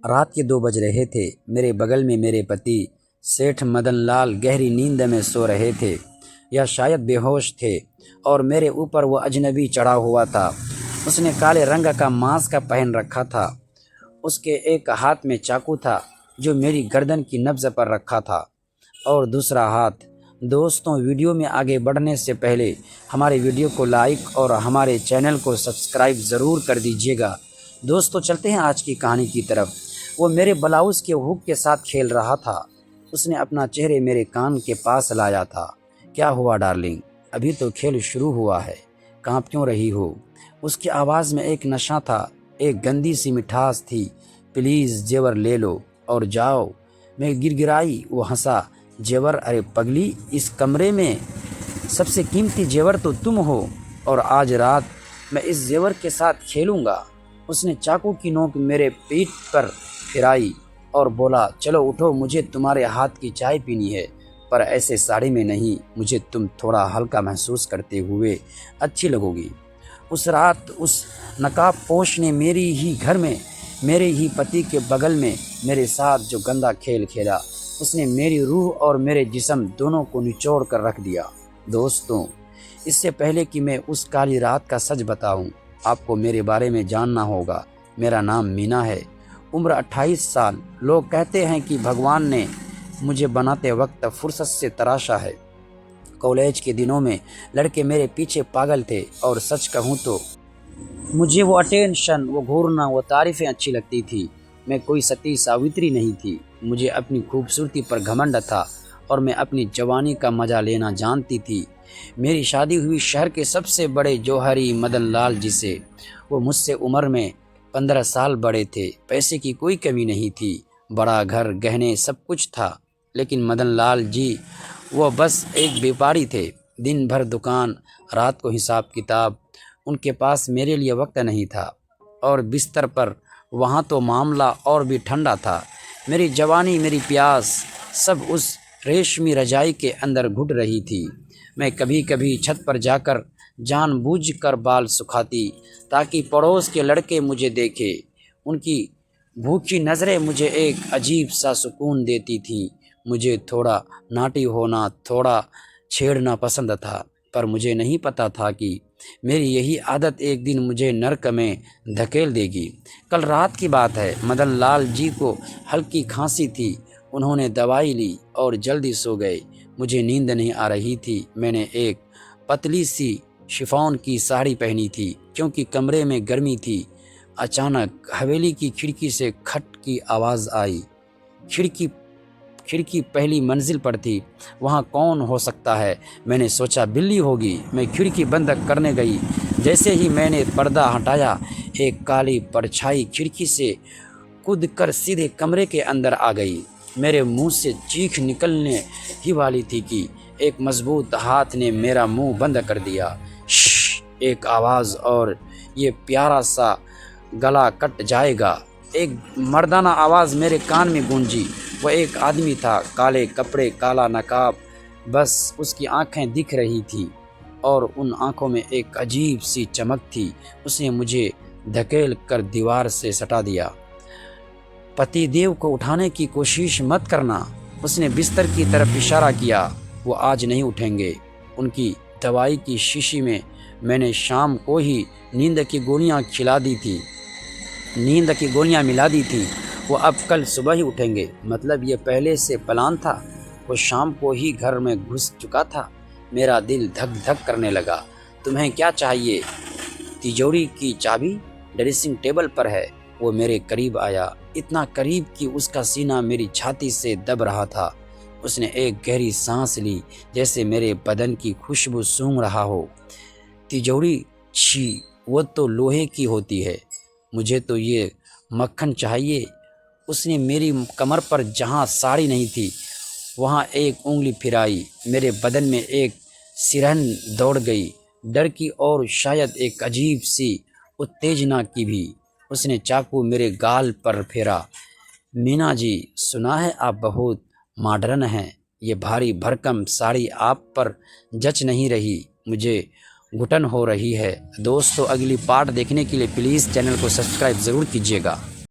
रात के 2 बज रहे थे। मेरे बगल में मेरे पति सेठ मदन लाल गहरी नींद में सो रहे थे या शायद बेहोश थे और मेरे ऊपर वो अजनबी चढ़ा हुआ था। उसने काले रंग का मास्क पहन रखा था। उसके एक हाथ में चाकू था जो मेरी गर्दन की नब्ज पर रखा था और दूसरा हाथ। दोस्तों, वीडियो में आगे बढ़ने से पहले हमारे वीडियो को लाइक और हमारे चैनल को सब्सक्राइब ज़रूर कर दीजिएगा। दोस्तों, चलते हैं आज की कहानी की तरफ। वो मेरे ब्लाउज़ के हुक के साथ खेल रहा था। उसने अपना चेहरे मेरे कान के पास लाया था। क्या हुआ डार्लिंग, अभी तो खेल शुरू हुआ है, काँप क्यों रही हो? उसकी आवाज़ में एक नशा था, एक गंदी सी मिठास थी। प्लीज़ जेवर ले लो और जाओ। मैं गिड़गिड़ाई। वो हंसा। जेवर? अरे पगली, इस कमरे में सबसे कीमती जेवर तो तुम हो और आज रात मैं इस जेवर के साथ खेलूँगा। उसने चाकू की नोक मेरे पीठ पर फिराई और बोला, चलो उठो, मुझे तुम्हारे हाथ की चाय पीनी है, पर ऐसे साड़ी में नहीं। मुझे तुम थोड़ा हल्का महसूस करते हुए अच्छी लगोगी। उस रात उस नकाबपोश ने मेरी ही घर में, मेरे ही पति के बगल में मेरे साथ जो गंदा खेल खेला, उसने मेरी रूह और मेरे जिस्म दोनों को निचोड़ कर रख दिया। दोस्तों, इससे पहले कि मैं उस काली रात का सच बताऊं, आपको मेरे बारे में जानना होगा। मेरा नाम मीना है, उम्र 28 साल। लोग कहते हैं कि भगवान ने मुझे बनाते वक्त फुर्सत से तराशा है। कॉलेज के दिनों में लड़के मेरे पीछे पागल थे और सच कहूँ तो मुझे वो अटेंशन, वो घूरना, वो तारीफ़ें अच्छी लगती थी। मैं कोई सती सावित्री नहीं थी। मुझे अपनी खूबसूरती पर घमंड था और मैं अपनी जवानी का मज़ा लेना जानती थी। मेरी शादी हुई शहर के सबसे बड़े जौहरी मदन लाल जी से। वो मुझसे उम्र में 15 साल बड़े थे। पैसे की कोई कमी नहीं थी, बड़ा घर, गहने, सब कुछ था। लेकिन मदन लाल जी वो बस एक व्यापारी थे। दिन भर दुकान, रात को हिसाब किताब। उनके पास मेरे लिए वक्त नहीं था और बिस्तर पर वहाँ तो मामला और भी ठंडा था। मेरी जवानी, मेरी प्यास सब उस रेशमी रजाई के अंदर घुट रही थी। मैं कभी कभी छत पर जाकर जानबूझकर बाल सुखाती ताकि पड़ोस के लड़के मुझे देखें। उनकी भूखी नज़रें मुझे एक अजीब सा सुकून देती थीं। मुझे थोड़ा नाटी होना, थोड़ा छेड़ना पसंद था, पर मुझे नहीं पता था कि मेरी यही आदत एक दिन मुझे नर्क में धकेल देगी। कल रात की बात है। मदन लाल जी को हल्की खांसी थी। उन्होंने दवाई ली और जल्दी सो गए। मुझे नींद नहीं आ रही थी। मैंने एक पतली सी शिफॉन की साड़ी पहनी थी क्योंकि कमरे में गर्मी थी। अचानक हवेली की खिड़की से खट की आवाज़ आई। खिड़की पहली मंजिल पर थी। वहाँ कौन हो सकता है? मैंने सोचा बिल्ली होगी। मैं खिड़की बंद करने गई। जैसे ही मैंने पर्दा हटाया, एक काली परछाई खिड़की से कूदकर सीधे कमरे के अंदर आ गई। मेरे मुंह से चीख निकलने ही वाली थी कि एक मजबूत हाथ ने मेरा मुंह बंद कर दिया। श्श, एक आवाज़ और ये प्यारा सा गला कट जाएगा। एक मर्दाना आवाज़ मेरे कान में गूंजी। वह एक आदमी था, काले कपड़े, काला नकाब, बस उसकी आंखें दिख रही थी और उन आंखों में एक अजीब सी चमक थी। उसने मुझे धकेल कर दीवार से सटा दिया। पतिदेव को उठाने की कोशिश मत करना, उसने बिस्तर की तरफ इशारा किया। वो आज नहीं उठेंगे। उनकी दवाई की शीशी में मैंने शाम को ही नींद की गोलियां मिला दी थी। वो अब कल सुबह ही उठेंगे। मतलब ये पहले से प्लान था। वो शाम को ही घर में घुस चुका था। मेरा दिल धक धक करने लगा। तुम्हें क्या चाहिए? तिजोरी की चाबी ड्रेसिंग टेबल पर है। वो मेरे करीब आया, इतना करीब कि उसका सीना मेरी छाती से दब रहा था। उसने एक गहरी सांस ली, जैसे मेरे बदन की खुशबू सूंघ रहा हो। तिजोरी? छी, वो तो लोहे की होती है। मुझे तो ये मक्खन चाहिए। उसने मेरी कमर पर जहाँ साड़ी नहीं थी वहाँ एक उंगली फिराई। मेरे बदन में एक सिरहन दौड़ गई, डर की और शायद एक अजीब सी उत्तेजना की भी। उसने चाकू मेरे गाल पर फेरा। मीना जी, सुना है आप बहुत मॉडर्न हैं। ये भारी भरकम साड़ी आप पर जच नहीं रही। मुझे घुटन हो रही है। दोस्तों, अगली पार्ट देखने के लिए प्लीज़ चैनल को सब्सक्राइब ज़रूर कीजिएगा।